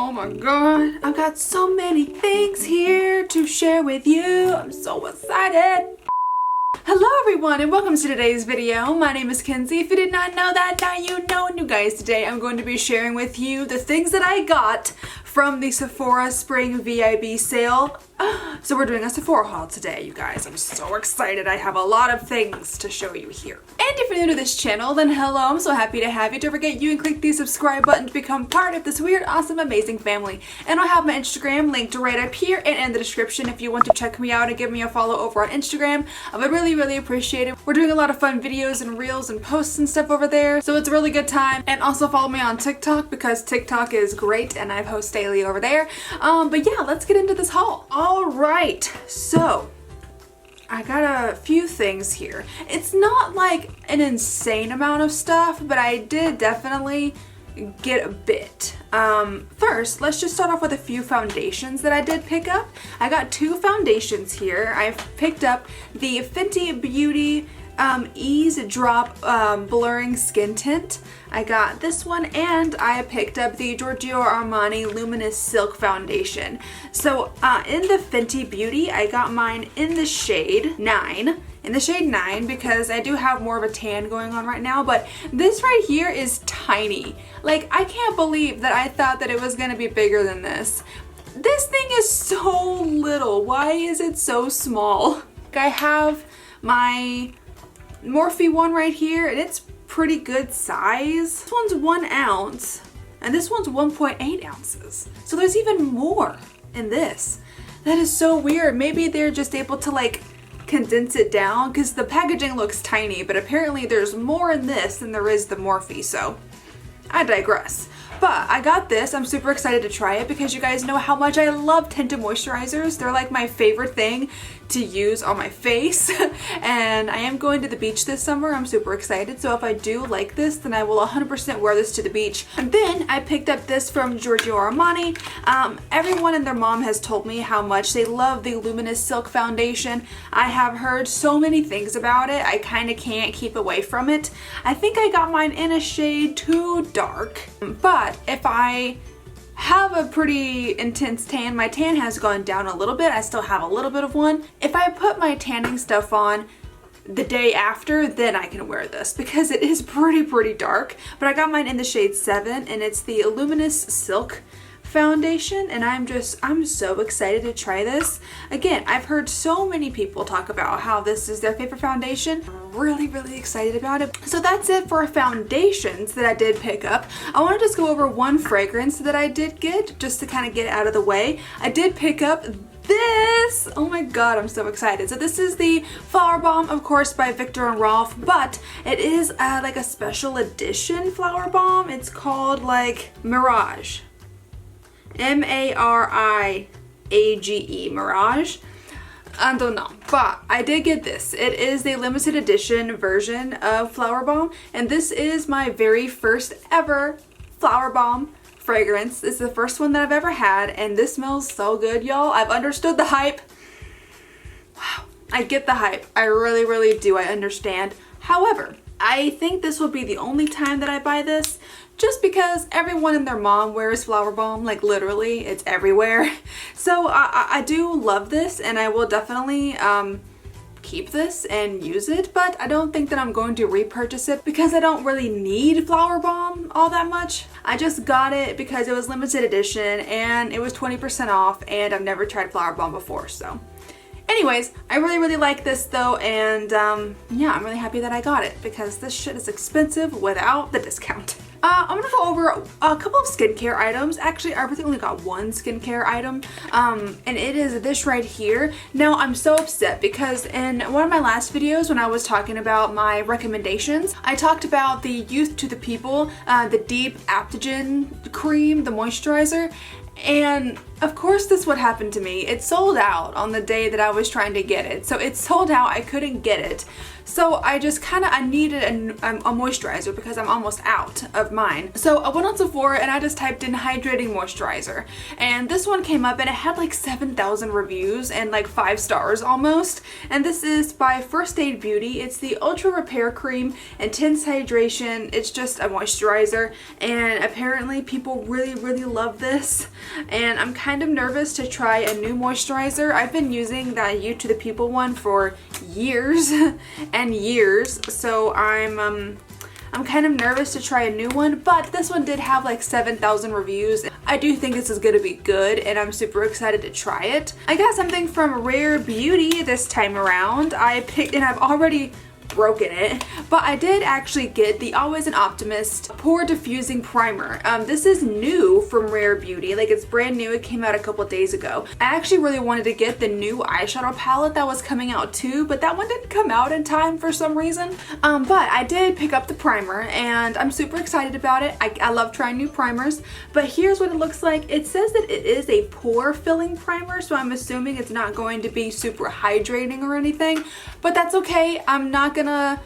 Oh my god, I've got so many things here to share with you. I'm so excited. Hello everyone and welcome to today's video. My name is Kenzie. If you did not know that, now you know. And you guys, today I'm going to be sharing with you the things that I got from the Sephora Spring VIB sale. So we're doing a Sephora haul today, you guys. I'm so excited. I have a lot of things to show you here. And if you're new to this channel, then hello, I'm so happy to have you. Don't forget you can click the subscribe button to become part of this weird, awesome, amazing family. And I'll have my Instagram linked right up here and in the description if you want to check me out and give me a follow over on Instagram. I would really appreciate it. We're doing a lot of fun videos and reels and posts and stuff over there, so it's a really good time. And also follow me on TikTok because TikTok is great and I post daily over there. But yeah, let's get into this haul. Alright, so I got a few things here. It's not like an insane amount of stuff, but I did definitely get a bit. First, let's just start off with a few foundations that I did pick up. I got two foundations here. I've picked up the Fenty Beauty Ease Drop Blurring Skin Tint. I got this one, and I picked up the Giorgio Armani Luminous Silk Foundation. So in the Fenty Beauty, I got mine in the shade 9. In the shade 9 because I do have more of a tan going on right now, but this right here is tiny. Like, I can't believe that I thought that it was gonna be bigger than this. This thing is so little. Why is it so small? I have my Morphe one right here, and it's pretty good size. This one's 1 ounce, and this one's 1.8 ounces. So there's even more in this. That is so weird. Maybe they're just able to like condense it down because the packaging looks tiny, but apparently there's more in this than there is the Morphe, so I digress. But I got this. I'm super excited to try it because you guys know how much I love tinted moisturizers. They're like my favorite thing to use on my face. And I am going to the beach this summer. I'm super excited. So if I do like this, then I will 100% wear this to the beach. And then I picked up this from Giorgio Armani. Everyone and their mom has told me how much they love the Luminous Silk Foundation. I have heard so many things about it. I kind of can't keep away from it. I think I got mine in a shade too dark. But if I have a pretty intense tan, my tan has gone down a little bit. I still have a little bit of one. If I put my tanning stuff on the day after, then I can wear this because it is pretty dark. But I got mine in the shade 7 and it's the Luminous Silk Foundation, and I'm so excited to try this. Again, I've heard so many people talk about how this is their favorite foundation. I'm really excited about it. So that's it for foundations that I did pick up. I want to just go over one fragrance that I did get just to kind of get it out of the way. I did pick up this. Oh my god, I'm so excited. So this is the Flower Bomb, of course, by Viktor and Rolf, but it is like a special edition Flower Bomb. It's called like Mirage. M-A-R-I-A-G-E, Mirage. I don't know, but I did get this. It is the limited edition version of Flower Bomb, and this is my very first ever Flower Bomb fragrance. This is the first one that I've ever had, and this smells so good, y'all. I've understood the hype. Wow, I get the hype. I really do. I understand. However, I think this will be the only time that I buy this, just because everyone and their mom wears Flower Bomb, like literally, it's everywhere. So I do love this, and I will definitely keep this and use it, but I don't think that I'm going to repurchase it because I don't really need Flower Bomb all that much. I just got it because it was limited edition and it was 20% off, and I've never tried Flower Bomb before, so. Anyways, I really like this though, and yeah, I'm really happy that I got it because this shit is expensive without the discount. I'm gonna go over a couple of skincare items. Actually, I really only got one skincare item, and it is this right here. Now, I'm so upset because in one of my last videos when I was talking about my recommendations, I talked about the Youth to the People, the Deep Aptogen Cream, the moisturizer. And of course this would happen to me. It sold out on the day that I was trying to get it. So it sold out, I couldn't get it. So I just I needed a moisturizer because I'm almost out of mine. So I went on Sephora and I just typed in hydrating moisturizer, and this one came up and it had like 7,000 reviews and like 5 stars almost. And this is by First Aid Beauty. It's the Ultra Repair Cream Intense Hydration. It's just a moisturizer, and apparently people really love this, and I'm kind of nervous to try a new moisturizer. I've been using that You to the People one for years and years, so I'm kind of nervous to try a new one, but this one did have like 7,000 reviews. I do think this is gonna be good, and I'm super excited to try it. I got something from Rare Beauty this time around. I picked, and I've already broken it, but I did actually get the Always an Optimist Pore Diffusing Primer. This is new from Rare Beauty, like it's brand new. It came out a couple days ago. I actually really wanted to get the new eyeshadow palette that was coming out too, but that one didn't come out in time for some reason. But I did pick up the primer, and I'm super excited about it. I love trying new primers, but here's what it looks like. It says that it is a pore filling primer, so I'm assuming it's not going to be super hydrating or anything, but that's okay. I'm not gonna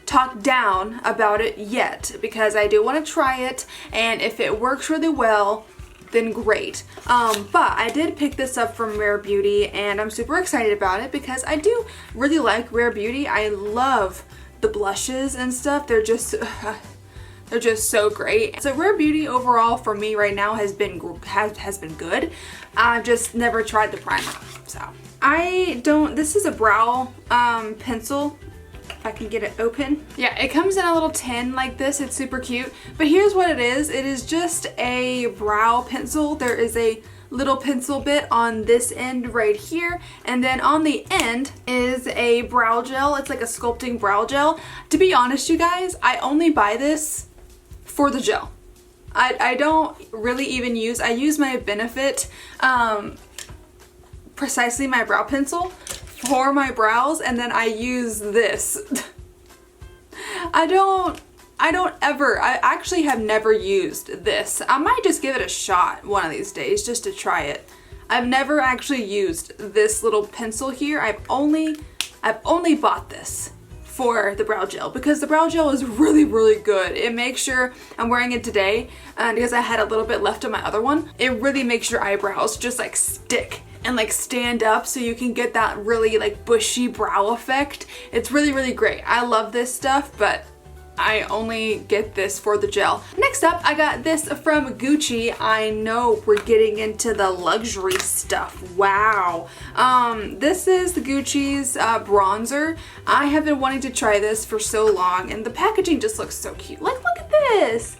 talk down about it yet because I do want to try it, and if it works really well, then great. But I did pick this up from Rare Beauty, and I'm super excited about it because I do really like Rare Beauty. I love the blushes and stuff. They're just so great. So Rare Beauty overall for me right now has been good. I've just never tried the primer. So this is a brow pencil. If I can get it open. Yeah, it comes in a little tin like this. It's super cute. But here's what it is. It is just a brow pencil. There is a little pencil bit on this end right here, and then on the end is a brow gel. It's like a sculpting brow gel. To be honest, you guys, I only buy this for the gel. I don't really even use, I use my Benefit, precisely my brow pencil for my brows, and then I use this. I actually have never used this. I might just give it a shot one of these days just to try it. I've never actually used this little pencil here. I've only bought this for the brow gel because the brow gel is really good. It makes sure, I'm wearing it today because I had a little bit left on my other one. It really makes your eyebrows just like stick and like stand up, so you can get that really like bushy brow effect. It's really great. I love this stuff, but I only get this for the gel. Next up, I got this from Gucci. I know we're getting into the luxury stuff. Wow. This is the Gucci's bronzer. I have been wanting to try this for so long, and the packaging just looks so cute. Like, look at this.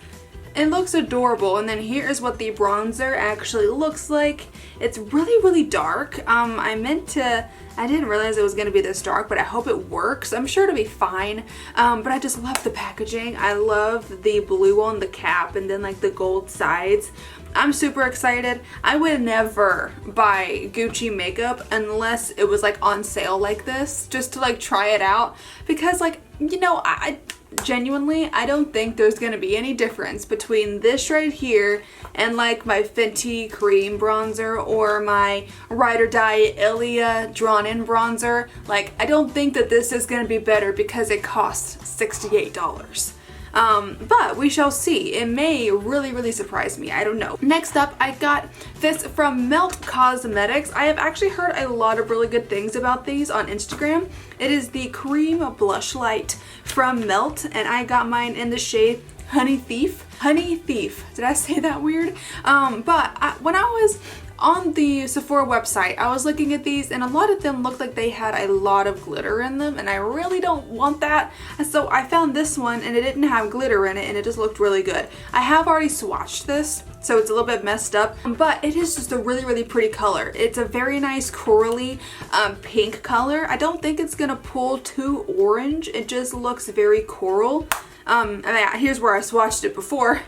It looks adorable. And then here is what the bronzer actually looks like. It's really dark. I didn't realize it was going to be this dark, but I hope it works. I'm sure it'll be fine. But I just love the packaging. I love the blue on the cap and then like the gold sides. I'm super excited. I would never buy Gucci makeup unless it was like on sale like this, just to like try it out, because like, you know, I genuinely, I don't think there's gonna be any difference between this right here and like my Fenty cream bronzer or my Ride or Die Ilia drawn in bronzer. Like, I don't think that this is gonna be better because it costs $68. But we shall see. It may really surprise me. I don't know. Next up, I got this from Melt Cosmetics. I have actually heard a lot of really good things about these on Instagram. It is the Cream Blush Light from Melt, and I got mine in the shade Honey Thief. Honey Thief. Did I say that weird? When I was on the Sephora website, I was looking at these, and a lot of them looked like they had a lot of glitter in them, and I really don't want that. And so I found this one, and it didn't have glitter in it, and it just looked really good. I have already swatched this, so it's a little bit messed up, but it is just a really pretty color. It's a very nice corally pink color. I don't think it's gonna pull too orange. It just looks very coral. Here's where I swatched it before,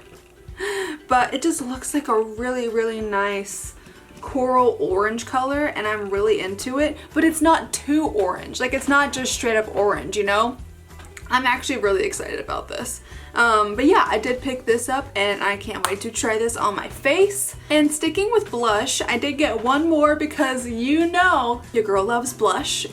but it just looks like a really nice coral orange color, and I'm really into it, but it's not too orange. Like, it's not just straight up orange, you know? I'm actually really excited about this. But yeah, I did pick this up, and I can't wait to try this on my face. And sticking with blush, I did get one more because you know your girl loves blush.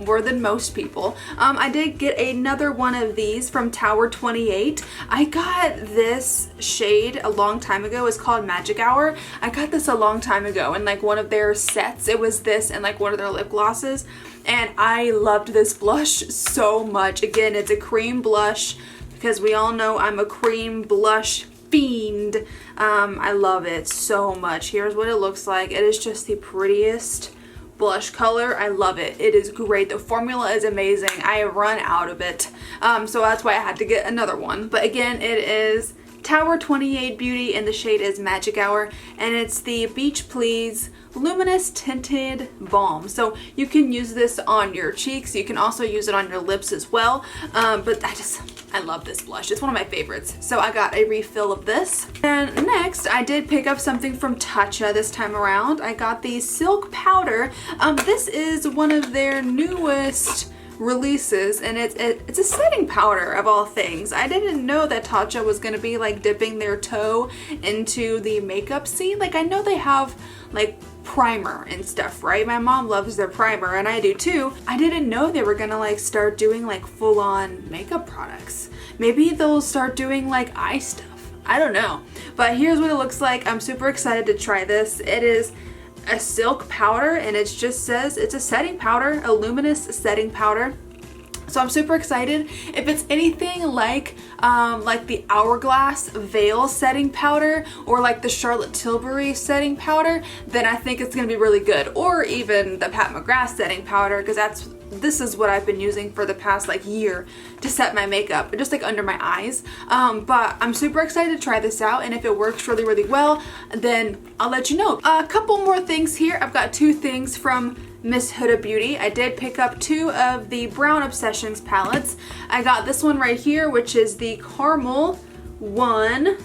more than most people. I did get another one of these from Tower 28. I got this shade a long time ago. It's called Magic Hour. I got this a long time ago in like one of their sets. It was this and like one of their lip glosses. And I loved this blush so much. Again, it's a cream blush because we all know I'm a cream blush fiend. I love it so much. Here's what it looks like. It is just the prettiest blush color. I love it. It is great. The formula is amazing. I have run out of it. So that's why I had to get another one. But again, it is Tower 28 Beauty and the shade is Magic Hour, and it's the Beach Please Luminous Tinted Balm. So you can use this on your cheeks. You can also use it on your lips as well. But I love this blush. It's one of my favorites. So I got a refill of this. And next, I did pick up something from Taupe this time around. I got the Silk Powder. This is one of their newest releases, and it's a setting powder of all things. I didn't know that Taupe was going to be like dipping their toe into the makeup scene. Like, I know they have like primer and stuff, right? My mom loves their primer and I do too. I didn't know they were gonna like start doing like full-on makeup products. Maybe they'll start doing like eye stuff. I don't know. But here's what it looks like. I'm super excited to try this. It is a silk powder, and it just says it's a setting powder, a luminous setting powder. So I'm super excited. If it's anything like the Hourglass Veil setting powder or like the Charlotte Tilbury setting powder, then I think it's gonna be really good. Or even the Pat Mcgrath setting powder, because this is what I've been using for the past like year to set my makeup, just like under my eyes. But I'm super excited to try this out, and if it works really, really well, then I'll let you know. A couple more things here. I've got two things from Miss Huda Beauty. I did pick up two of the Brown Obsessions palettes. I got this one right here, which is the caramel one.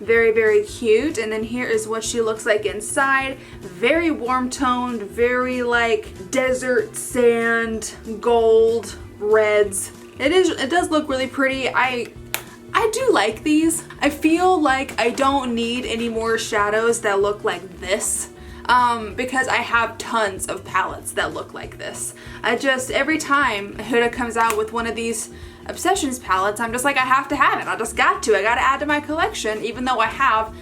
Very, very cute. And then here is what she looks like inside. Very warm toned, very like desert sand, gold, reds. It does look really pretty. I do like these. I feel like I don't need any more shadows that look like this. Because I have tons of palettes that look like this. Every time Huda comes out with one of these Obsessions palettes, I'm just like, I have to have it. I gotta add to my collection, even though I have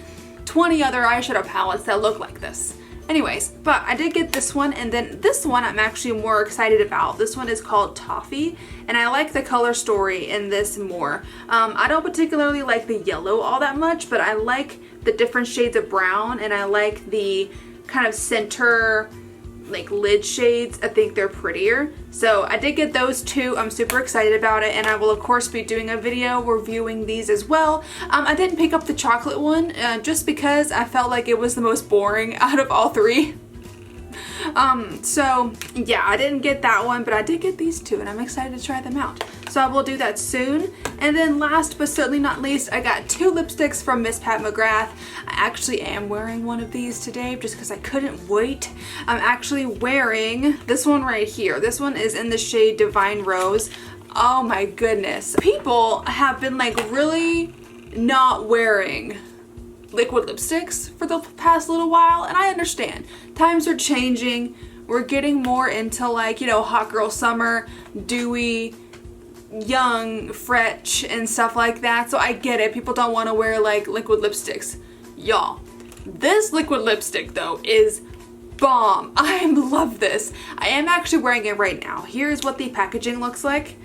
20 other eyeshadow palettes that look like this. Anyways, but I did get this one, and then this one I'm actually more excited about. This one is called Taupe, and I like the color story in this more. I don't particularly like the yellow all that much, but I like the different shades of brown, and I like the kind of center like lid shades. I think they're prettier. So I did get those two. I'm super excited about it, and I will of course be doing a video reviewing these as well. I didn't pick up the chocolate one just because I felt like it was the most boring out of all three. So yeah, I didn't get that one, but I did get these two, and I'm excited to try them out. So I will do that soon. And then last but certainly not least, I got two lipsticks from Miss Pat Mcgrath. I actually am wearing one of these today just because I couldn't wait. I'm actually wearing this one right here. This one is in the shade Divine Rose. Oh my goodness. People have been like really not wearing liquid lipsticks for the past little while, and I understand. Times are changing. We're getting more into like, you know, hot girl summer, dewy, young, fresh, and stuff like that. So I get it. People don't want to wear like liquid lipsticks. Y'all, this liquid lipstick though is bomb. I love this. I am actually wearing it right now. Here's what the packaging looks like.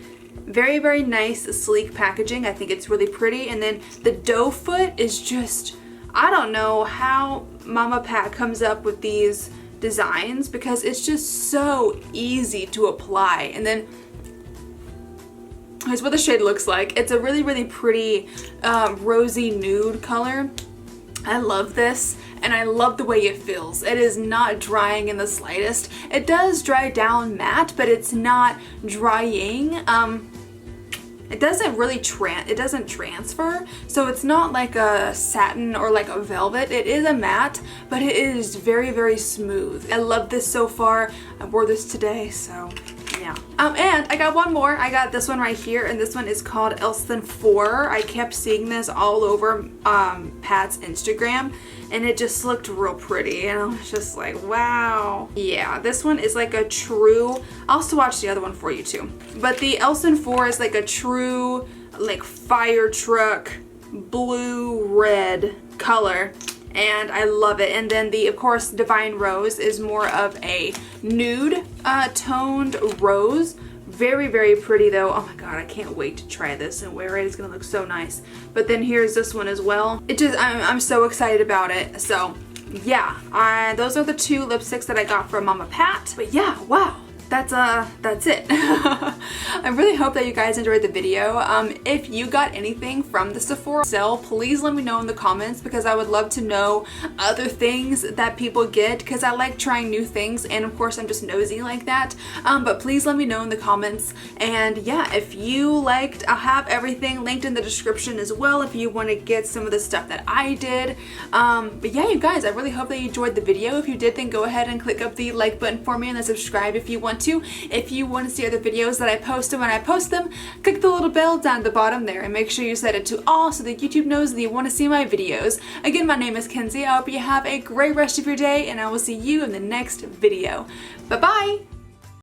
Very, very nice, sleek packaging. I think it's really pretty. And then the doe foot is just, I don't know how Mama Pat comes up with these designs, because it's just so easy to apply. And then here's what the shade looks like. It's a really, really pretty rosy nude color. I love this, and I love the way it feels. It is not drying in the slightest. It does dry down matte, but it's not drying. It doesn't really transfer, so it's not like a satin or like a velvet. It is a matte, but it is very, very smooth. I love this so far. I wore this today, so yeah. And I got one more. I got this one right here, and this one is called Else Than 4. I kept seeing this all over Pat's Instagram, and it just looked real pretty, and I was just like, wow. Yeah, this one is like a true, I'll swatch the other one for you too, but the Elson 4 is like a true like fire truck blue red color, and I love it. And then the, of course, Divine Rose is more of a nude toned rose. Very, very pretty though. Oh my god, I can't wait to try this and wear it. It's gonna look so nice. But then here's this one as well. It just, I'm so excited about it. So yeah, those are the two lipsticks that I got from Mama Pat. But yeah, wow. That's it. I really hope that you guys enjoyed the video. If you got anything from the Sephora sale, please let me know in the comments, because I would love to know other things that people get, because I like trying new things, and of course I'm just nosy like that. But please let me know in the comments. And yeah, if you liked, I'll have everything linked in the description as well if you want to get some of the stuff that I did. But yeah, you guys, I really hope that you enjoyed the video. If you did, then go ahead and click up the like button for me, and then subscribe if you want to. If you want to see other videos that I post, and when I post them, click the little bell down at the bottom there and make sure you set it to all so that YouTube knows that you want to see my videos. Again, my name is Kenzie. I hope you have a great rest of your day, and I will see you in the next video. Bye bye!